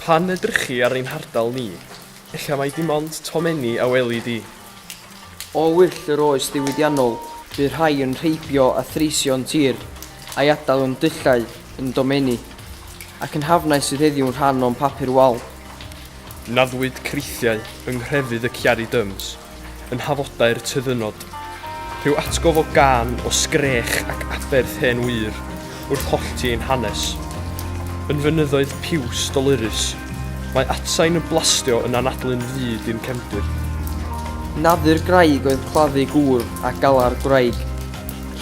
Pan edrychu ar ein hardal ni, ella mae dim ond Tomenni a weli di. O wyll yr oes diwydiannol, bydd rhai yn rheibio a threisio'n tir a'i adael yn dyllau yn Tomenni, ac yn hafnau sydd heddiw'n rhan o'n papur wal. Naddwyd crithiau yng nghrefydd y ciari dyms, yn hafodau'r tyddynod. Rhyw atgof o gân o sgrech ac aberth hen wir wrth hollti ein hanes. Yn fynyddoedd piws dolurus, mae atsain y blastio yn anadlu'n fyd i'n cefndir. Naddu'r graig oedd claddu gŵr a galar gwraig,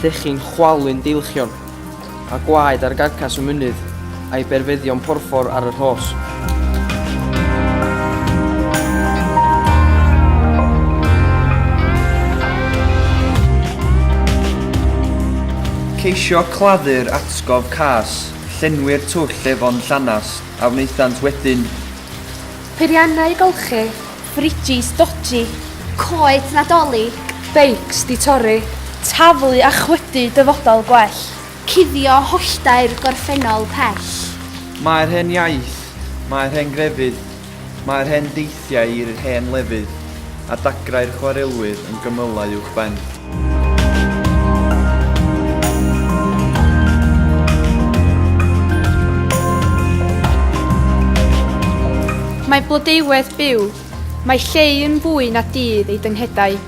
llechu'n chwalu'n deilchion, a gwaed ar garcas y mynydd a'i berfeddion porffor ar yr hos. Ceisio claddu'r atgof cas, llenwi'r twll efo'n llanas a wnaethant wedyn. Peiriannau golchi, frigis doji, coed nadolig, beics di torri, taflu a chwydu dyfodol gwell, cuddio holltau'r gorffennol pell. Mae'r hen iaith, mae'r hen grefydd, mae'r hen deithiau i'r hen lefydd, a dagrau'r chwarelwyr yn gymylau uwch ben. Mae blodeuwedd byw, mae lleu yn fwy na dydd ei dynghedau.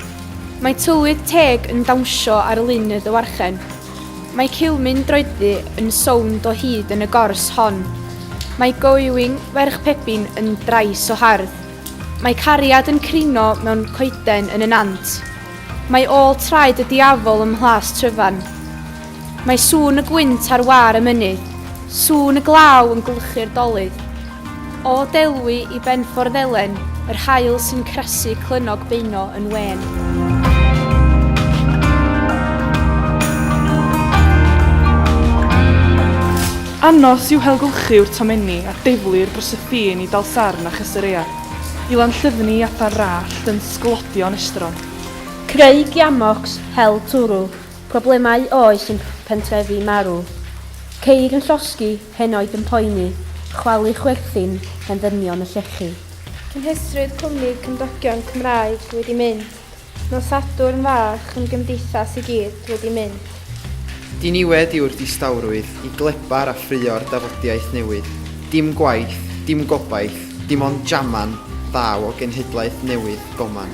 Mae tywydd teg yn dawnsio ar lunydd y warchen. Mae cilmyn droeddu yn sownd o hyd yn y gors hon. Mae goewing ferch pebyn yn drais o hardd. Mae cariad yn crino mewn coeden yn y nant. Mae ôl traed y diafol ym mhlas tryfan. Mae sŵn y gwynt ar war y mynydd. Sŵn y glaw yn glwchu'r dolydd. O delwi i benffordd elen, yr haul sy'n crasu clynog beino yn wen. Anos yw helgylchu'r Tomenni a deflu'r dros y ffin i dal sarn a chysyria. I lan llyfnu athar rallt yn sglodion estron. Creu giamocs, hel twrw, problemau oes yn pentrefi marw. Ceir yn llosgi, henoed yn poeni, chwalu chwerthin, hen ddynion y llechi. Cynhysryd cwmni cymdogion Cymraeg wedi mynd. Mewn sadwrn fach yn gymdeithas i gyd wedi mynd. Diniwed yw'r distawrwydd i glebar a ffrio'r dafodiaeth newydd. Dim gwaith, dim gobaith, dim ond jaman, ddaw o genhedlaeth newydd goman.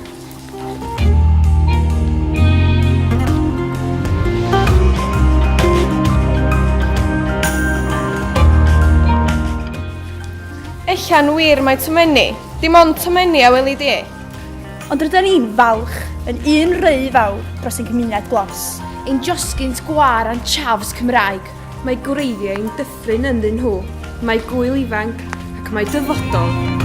Ella'n wir mae Tomenni, dim ond Tomenni a weli di. Ond rydyn ni'n falch yn un rei fawr dros ein cymuned glos. Ein josgynt gwar a'n chafs Cymraeg. Mae gwreiddiau'n dyffryn ynddyn nhw. Mae gwyl ifanc ac mae dyfodol.